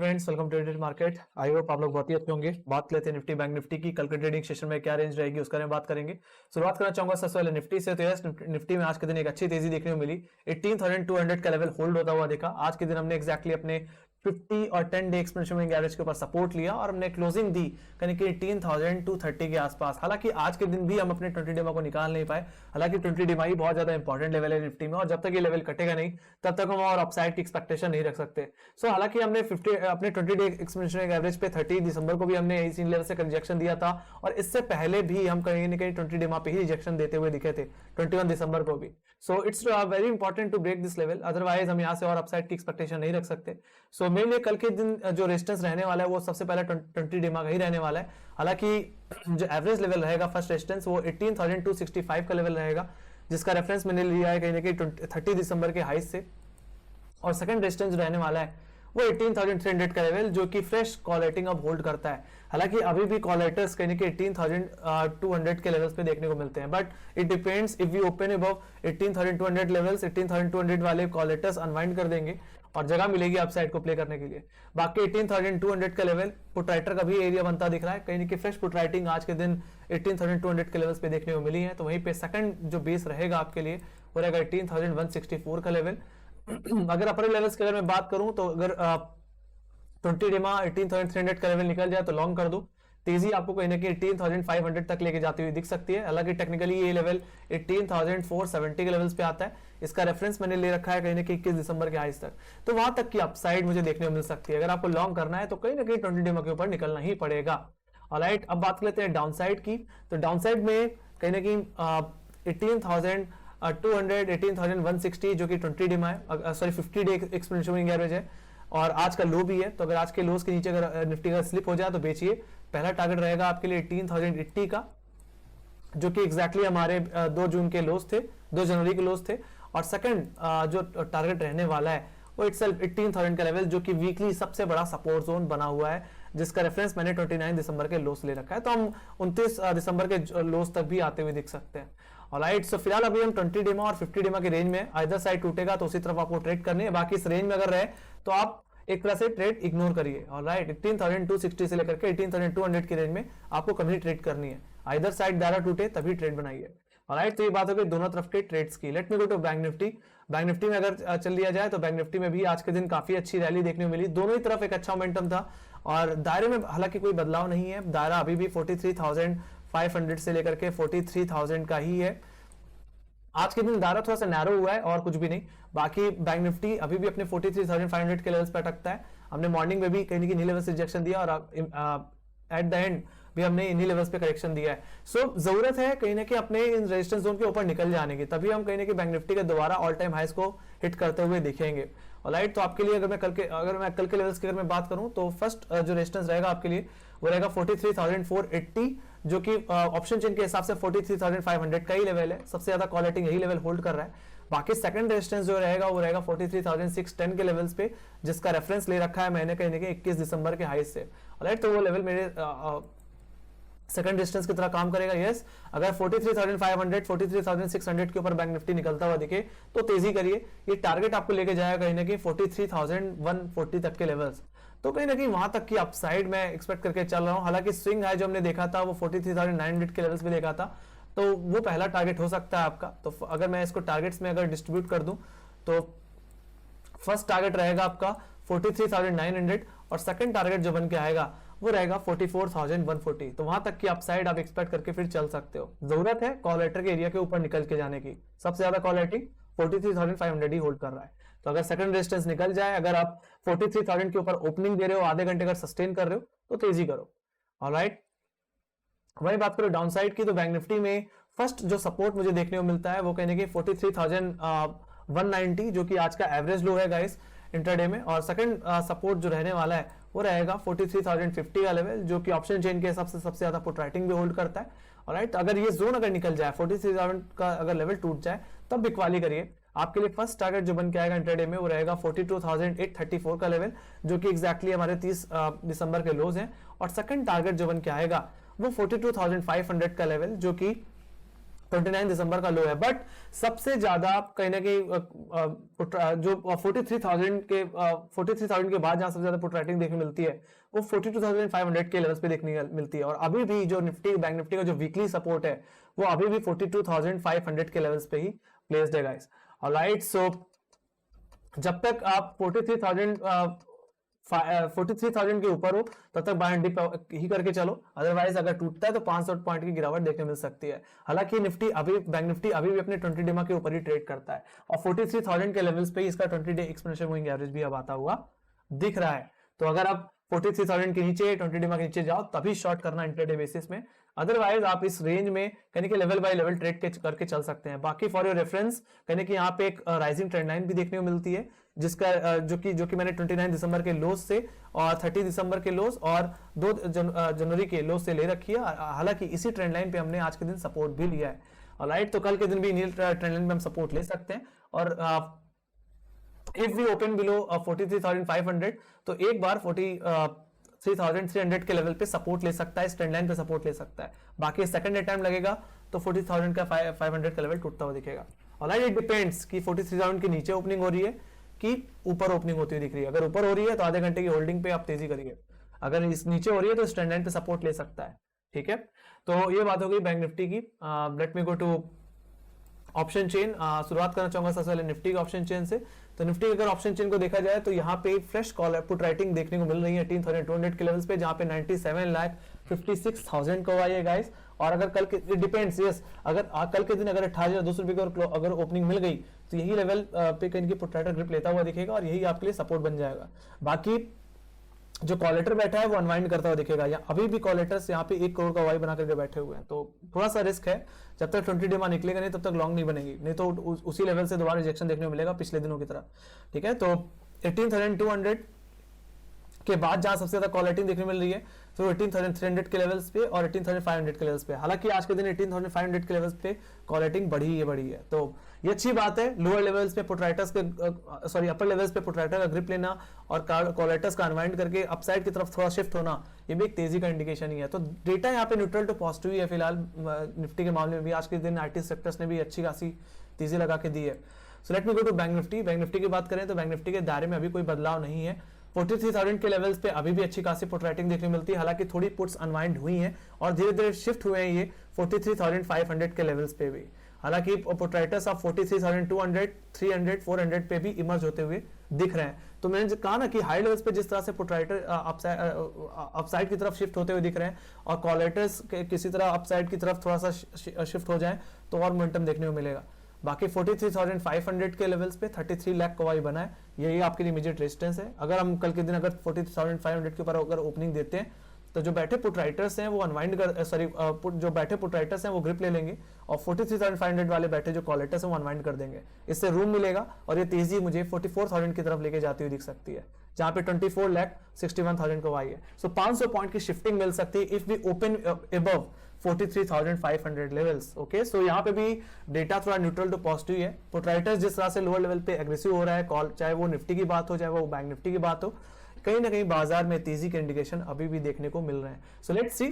Friends, welcome to traded market. I hope आप लोग बहुत ही अच्छे होंगे। बात लेते हैं निफ्टी बैंक निफ्टी की। कल के ट्रेडिंग सेशन में क्या रेंज रहेगी उसका बात करेंगे। शुरुआत करना चाहूंगा सबसे पहले निफ्टी से। तो यस, निफ्टी में आज के दिन एक अच्छी तेजी देखने को मिली। 18,200 का लेवल होल्ड होता हुआ देखा। आज के दिन हमने एक्जैक्टली अपने 50 और 10 डे एक्सपोनेंशियल मूविंग एवरेज के ऊपर सपोर्ट लिया और हमने क्लोजिंग दी यानी कि 18,230 के आसपास। हालांकि आज के दिन भी हम अपने 20 डेमा को निकाल नहीं पाए। हालांकि 20 डेमा ही बहुत ज्यादा इंपॉर्टेंट लेवल है निफ्टी में, और जब तक ये लेवल कटेगा नहीं तब तक हम और अपसाइड की एक्सपेक्टेशन नहीं रख सकते। सो हालांकि हमने 50 अपने 20 डे एक्सपोनेंशियल एवरेज पे 30 दिसंबर को भी हमने इसी लेवल से रिजेक्शन दिया था, और इससे पहले भी हम कहीं ना कहीं 20 डेमा पे ही रिजेक्शन देते हुए दिखे थे 21 दिसंबर को भी। So it's very important to break this level, otherwise हम यहाँ से और अपसाइड की एक्सपेक्टेशन नहीं रख सकते। सो मेरे लिए कल के दिन जो रेजिस्टेंस रहने वाला है वो सबसे पहले 20 डेमा का ही रहने वाला है। हालांकि जो एवरेज लेवल रहेगा फर्स्ट रेजिस्टेंस वो 18,265 का लेवल रहेगा, जिसका रेफरेंस मैंने लिया है कहीं ना कहीं 30 दिसंबर के हाई से। और सेकंड रेजिस्टेंस रहने वाला है वो 18,300 का लेवल, जो कि फ्रेश कॉल रेटिंग अब होल्ड करता है। हालांकि अभी भी कॉल रेटर्स कहीं कि 18,200 के लेवल्स पे देखने को मिलते हैं, but it depends if you open above 18,200 levels. 18,200 वाले कॉल रेटर्स अनवाइंड कर देंगे और जगह मिलेगी अपसाइड को प्ले करने के लिए। बाकी 18,200 का लेवल पुट राइटर का भी एरिया बनता दिख रहा है। कहीं कि फ्रेश पुट राइटिंग आज के दिन 18,200 के लेवल्स पे देखने को मिली है। तो वहीं पे सेकंड जो बेस रहेगा आपके लिए वो रहेगा 18,164 का लेवल। अगर अपर लेवल्स की अगर मैं बात करूं तो अगर 20 डेमा 18,300 का लेवल निकल जाए तो लॉन्ग कर दो। तेजी आपको कहीं ना कहीं 18,500 तक लेके जाती हुई दिख सकती है। हालांकि टेक्निकली ये लेवल 18,470 के लेवल्स पे आता है। इसका रेफरेंस मैंने ले रखा है कहीं ना कहीं 21 दिसंबर के हाईस तक। तो वहां तक की अपसाइड मुझे देखने को मिल सकती है। अगर आपको लॉन्ग करना है तो कहीं ना कहीं 20 डेमा के ऊपर निकलना ही पड़ेगा। ऑलराइट, अब बात लेते हैं डाउनसाइड की। तो डाउनसाइड में कहीं ना कहीं 18,200 18,160 जो कि 20 डेमा है, sorry 50 day exponential moving average है, और आज का लो भी है। तो अगर आज के लोस के नीचे अगर निफ्टी का स्लिप हो जाए तो बेचिए। पहला टारगेट रहेगा आपके लिए 18,080 का, जो कि एग्जैक्टली हमारे 2 जून के लोस थे, 2 जनवरी के लोस थे। और सेकंड जो टारगेट रहने वाला है वो इटसेल्फ 18,000 का लेवल, जो कि वीकली सबसे बड़ा सपोर्ट जोन बना हुआ है, जिसका रेफरेंस मैंने 29 दिसंबर के लोस ले रखा है। तो हम 29 दिसंबर के लोस तक भी आते हुए दिख सकते हैं। ऑलराइट, सो फिलहाल अभी हम 20 डेमा और 50 डेमा के रेंज में, आइदर साइड टूटेगा तो उसी तरफ आपको ट्रेड करनी है। बाकी इस रेंज में अगर रहे तो आप एक तरह से ट्रेड इग्नोर करिए। ऑलराइट, 18,260 से लेकर के 18,200 की रेंज में आपको कभी ट्रेड करनी है। आइदर साइड दायरा टूटे तभी ट्रेड बनाइए। ऑलराइट, तो ये बात हो गई दोनों तरफ के ट्रेड्स की। Let me go to bank Nifty. Bank Nifty में अगर चल लिया जाए तो बैंक निफ्टी में भी आज के दिन काफी अच्छी रैली देखने को मिली। दोनों ही तरफ एक अच्छा मोमेंटम था, और दायरे में हालांकि कोई बदलाव नहीं है। दायरा अभी भी 43,500 से लेकर के 43,000 का ही है। आज के दिन दायरा थोड़ा सा नैरो हुआ है और कुछ भी नहीं। बाकी बैंक निफ्टी अभी भी अपने 43,500 के लेवल्स पर अटकता है। हमने मॉर्निंग में भी कहीं ना कहीं लेवल से रिजेक्शन दिया, और एट द एंड भी हमने इन्हीं लेवल्स पे करेक्शन दिया है। सो जरूरत है कहीं ना कहीं अपने इन रेजिस्टेंस जोन के ऊपर निकल जाने की, तभी हम कहीं ना कहीं बैंक निफ्टी के दोबारा ऑल टाइम हाईस को हिट करते हुए दिखेंगे। ऑलराइट, तो आपके लिए अगर मैं कल के लेवल्स की अगर मैं बात करूं तो फर्स्ट जो रेजिस्टेंस रहेगा आपके लिए वो रहेगा 43,480, जो कि ऑप्शन चेन के हिसाब से 43,500 का ही लेवल है। सबसे ज्यादा कॉल रेटिंग यही लेवल होल्ड कर रहा है। बाकी सेकंड रेजिस्टेंस जो रहेगा वो रहेगा 43,610 के लेवल्स पे, जिसका रेफरेंस ले रखा है मैंने कहीं ना कहीं 21 दिसंबर के हाई से। ऑलराइट, तो वो लेवल मेरे सेकंड डिस्टेंस की तरह काम करेगा। यस, अगर 43,500 43,600 के ऊपर बैंक निफ्टी निकलता हुआ दिखे तो तेजी करिए। ये टारगेट आपको लेके जाएगा कहीं ना कहीं 43,140 तक के लेवल्स। तो कहीं ना कहीं वहां तक की अपसाइड मैं एक्सपेक्ट करके चल रहा हूं। हालांकि स्विंग हाई जो हमने देखा था वो 43,900 के लेवल्स पे देखा था, तो वो पहला टारगेट हो सकता है आपका। तो अगर मैं इसको टारगेट्स में अगर डिस्ट्रीब्यूट कर दूं तो फर्स्ट टारगेट रहेगा आपका 43,900, और सेकंड टारगेट जो बन के आएगा वो रहेगा 44,140। तो वहां तक की अपसाइड आप एक्सपेक्ट करके फिर चल सकते हो। जरूरत है कॉल लेटर के एरिया के ऊपर निकल के जाने की। सबसे ज्यादा कॉल रेटिंग 43,500 ही होल्ड कर रहा है। तो अगर सेकंड रेजिस्टेंस निकल जाए, अगर आप 43,000 के ऊपर ओपनिंग दे रहे हो, आधे घंटे अगर सस्टेन कर रहे हो तो तेजी करो। ऑलराइट, वही बात करो डाउन साइड की। तो बैंक निफ्टी में फर्स्ट जो सपोर्ट मुझे देखने को मिलता है वो कहने की 43,190, जो कि आज का एवरेज लो है गाइस इंटरडे में। और सेकंड सपोर्ट जो रहने वाला है वो रहेगा 43,050 का लेवल, जो कि ऑप्शन चेन के हिसाब से सबसे ज्यादा पुट राइटिंग भी होल्ड करता है। ऑलराइट, अगर ये जोन अगर निकल जाए 43,000 का अगर लेवल टूट जाए तब बिकवाली करिए। आपके लिए फर्स्ट टारगेट जो बन के आएगा इंटरडे में वो रहेगा 42,834 का लेवल, जो कि एग्जैक्टली हमारे 30 दिसंबर के लोज हैं। और सेकंड टारगेट जो बन के आएगा वो 42,500 का लेवल, जो कि 29 दिसंबर का लो है। बट सबसे ज्यादा कहीं ना कहीं जो 43,000 के बाद जहां सबसे ज्यादा पुट राइटिंग देखने मिलती है वो 42,500 के लेवल्स पे देखने मिलती है। और अभी भी जो निफ्टी बैंक निफ्टी का जो वीकली सपोर्ट है वो अभी भी 42,500 के लेवल्स पे ही प्लेस्ड है गाइस। ऑलराइट, सो जब तक आप 43,000 के ऊपर हो तब तक बाय एंड डिप ही करके चलो, अदरवाइज अगर टूटता है तो 500 पॉइंट की गिरावट देखने मिल सकती है। हालांकि निफ्टी अभी बैंक निफ्टी अभी भी अपने 20 डे के ऊपर ही ट्रेड करता है और 43,000 के लेवल्स पे इसका 20 डे एक्सपोनेंशियल मूविंग एवरेज भी अब आता हुआ दिख रहा है। तो अगर आप 43,000 के नीचे 20 डे के नीचे जाओ तभी शॉर्ट करना इंट्राडे बेसिस में, अदरवाइज आप इस रेंज में कहने के लेवल बाय लेवल ट्रेड करके चल सकते हैं। बाकी फॉर योर रेफरेंस कहने की यहाँ पे एक राइजिंग ट्रेंड लाइन भी देखने को मिलती है जिसका जो कि मैंने 29 दिसंबर के लोस से और 30 दिसंबर के लोस और 2 जनवरी के लोस से ले रखी है। हालांकि इसी ट्रेंड लाइन पे हमने आज के दिन सपोर्ट भी लिया है। ऑलराइट, तो कल के दिन भी इन्हीं ट्रेंड लाइन पे हम सपोर्ट ले सकते हैं। और इफ वी ओपन बिलो 43,500 तो एक बार 43,300 के लेवल पे सपोर्ट ले सकता है, इस ट्रेंड लाइन पे सपोर्ट ले सकता है। बाकी सेकंड डे टाइम लगेगा तो 40,000 का 500 का लेवल टूटता हुआ दिखेगा। ऑलराइट, इट डिपेंड्स कि 43,000 के नीचे ओपनिंग हो रही है कि ऊपर ओपनिंग होती हुई दिख रही है। अगर ऊपर हो रही है तो आधे घंटे की होल्डिंग पे आप तेजी करिए, अगर इस नीचे हो रही है तो स्टैंड लाइन पे सपोर्ट ले सकता है। ठीक है, तो ये बात हो गई बैंक निफ्टी की। Let me go to option chain. शुरुआत करना चाहूंगा सबसे पहले निफ्टी के ऑप्शन चेन से। तो निफ्टी अगर ऑप्शन चेन को देखा जाए तो यहाँ पे फ्रेश कॉल पुट राइटिंग देखने को मिल रही है 18,200 के लेवल्स पे, जहाँ पे 97,56,000 को आई है गाइस। और अगर कल के डिपेंड्स यस अगर कल के दिन अगर 28,200 रुपए की अगर ओपनिंग मिल गई तो यही लेवल पे कहीं की पुट राइटर ग्रिप लेता हुआ दिखेगा और यही आपके लिए सपोर्ट बन जाएगा। बाकी जो कॉलेटर बैठा है वो अनवाइंड करता हुआ दिखेगा। या अभी भी कॉलेटर्स यहाँ पे 1 करोड़ का वाई बना करके बैठे हुए हैं, तो थोड़ा सा रिस्क है। जब तक 20 डे में निकलेगा नहीं तब तक लॉन्ग नहीं बनेगी, नहीं तो उसी लेवल से दोबारा रिजेक्शन देखने को मिलेगा पिछले दिनों की तरह। ठीक है, तो 18,200 के बाद जहां सबसे ज्यादा कॉल रेटिंग देखने मिल रही है तो 18,300 के लेवल्स पे और 18,500 के लेवल्स पे। हालांकि आज के दिन 18,500 के लेवल्स पे कॉल रेटिंग बढ़ी है, तो ये अच्छी बात है। लोअर लेवल्स पे पुट राइटर्स के अपर लेवल्स पे पुट राइटर का ग्रिप लेना और कॉल राइटर्स का अनवाइंड करके अपसाइड की तरफ थोड़ा शिफ्ट होना, ये भी एक तेजी का इंडिकेशन ही है। तो डेटा यहाँ पे न्यूट्रल टू पॉजिटिव ही है फिलहाल निफ्टी के मामले में भी। आज के दिन आईटी सेक्टर्स ने भी अच्छी खासी तेजी लगा के दी है। So let me go to bank Nifty. Bank Nifty की बात करें तो बैंक निफ्टी के दायरे में अभी कोई बदलाव नहीं है। 43,000 के लेवल्स पे अभी भी अच्छी खासी पुट राइटिंग देखने मिलती है। हालांकि थोड़ी पुट्स अनवाइंड हुई हैं और धीरे धीरे शिफ्ट हुए हैं ये 43,500 के लेवल्स पे भी। हालांकि पुट राइटर्स आप 43,200, 300, 400 पे भी इमर्ज होते हुए दिख रहे हैं। तो मैंने कहा ना कि हाई लेवल्स पे जिस तरह से पुट राइटर अपसाइड की तरफ शिफ्ट होते हुए दिख रहे हैं और कॉलेटर्स किसी तरह अपसाइड की तरफ थोड़ा सा शिफ्ट हो जाए तो और मोमेंटम देखने को मिलेगा। बाकी 43,500 के लेवल्स पे 33 लाख का वाई बना है, यही आपके लिए इमीडिएट रेजिस्टेंस है। अगर हम कल के दिन अगर 43,500 के ऊपर अगर ओपनिंग देते हैं तो जो बैठे पुट राइटर्स हैं वो अनवाइंड कर जो बैठे पुट राइटर्स हैं वो ग्रिप ले लेंगे और 43,500 वाले बैठे जो कॉलेटर्स हैं वो अनवाइंड कर देंगे। इससे रूम मिलेगा और ये तेजी मुझे 44,000 की तरफ लेके जाती हुई दिख सकती है, जहां पे 24,61,000 को आई है। सो 500 पॉइंट की शिफ्टिंग मिल सकती है if we open above 43,500 levels. Okay, so यहाँ पे भी डेटा थोड़ा न्यूट्रल टू पॉजिटिव है। पुट राइटर्स जिस तरह से लोअर लेवल पे एग्रेसिव हो रहा है कॉल, चाहे वो निफ्टी की बात हो चाहे वो बैंक निफ्टी की बात हो, कहीं ना कहीं बाजार में तेजी के इंडिकेशन अभी भी देखने को मिल रहे हैं। So let's see,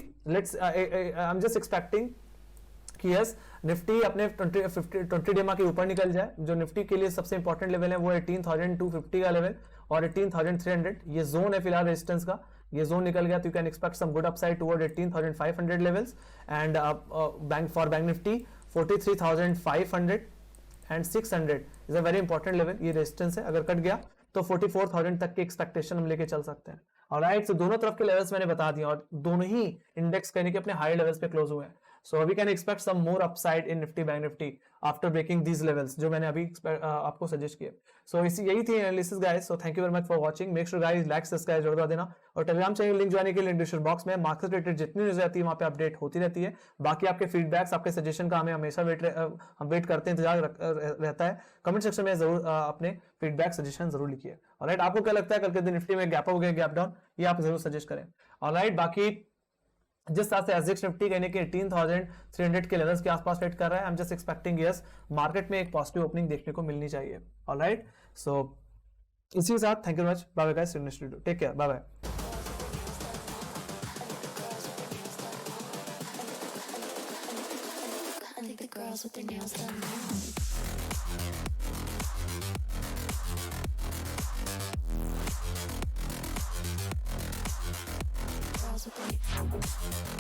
I am just expecting कि यस निफ्टी अपने 20 डेमा के ऊपर निकल जाए। जो निफ्टी के लिए सबसे इंपॉर्टेंट लेवल है वो 18,250 का लेवल और 18,300 ये जोन है फिलहाल रेजिस्टेंस का। ये जोन निकल गया तो you can expect some good upside toward 18,500 levels and bank Nifty 43,500 and 600 is a very important level. ये रेजिस्टेंस है, अगर कट गया तो 44,000 तक की एक्सपेक्टेशन हम लेके चल सकते हैं। ऑलराइट, तो दोनों तरफ के लेवल्स मैंने बता दिए और दोनों ही इंडेक्स कहने के अपने हाई लेवल्स पे क्लोज हुए हैं। So we can expect some more upside in Nifty bank Nifty after breaking these levels जो मैंने अभी आपको सजेस्ट किए। सो यही थी analysis guys. So thank you very much for watching. Make sure guys like subscribe जरूर देना और टेलीग्राम चैनल लिंक ज्वाइन के लिए डिस्क्रिप्शन बॉक्स में मार्केट रिलेटेड जितनी न्यूज आती है वहां पे अपडेट होती रहती है। बाकी आपके फीडबैक्स आपके सजेशन का हमें हमेशा हम वेट करते हैं, इंतजार रहता है। कमेंट सेक्शन में जरूर अपने फीडबैक सजेशन जरूर लिखिए। ऑलराइट, आपको क्या लगता है कल के दिन निफ्टी में गैप हो गया गैप डाउन, ये आप जरूर सजेस्ट करें। ऑलराइट, बाकी जिस तरह से एसजेएक्स निफ्टी कहने के 18,300 के लेवल्स के आसपास ट्रेड कर रहा है, I am just expecting yes market में एक पॉजिटिव ओपनिंग देखने को मिलनी चाहिए। ऑलराइट, सो इसी के साथ thank you very much, bye bye guys, take care, bye bye. Girls with their nails done now. Girls with their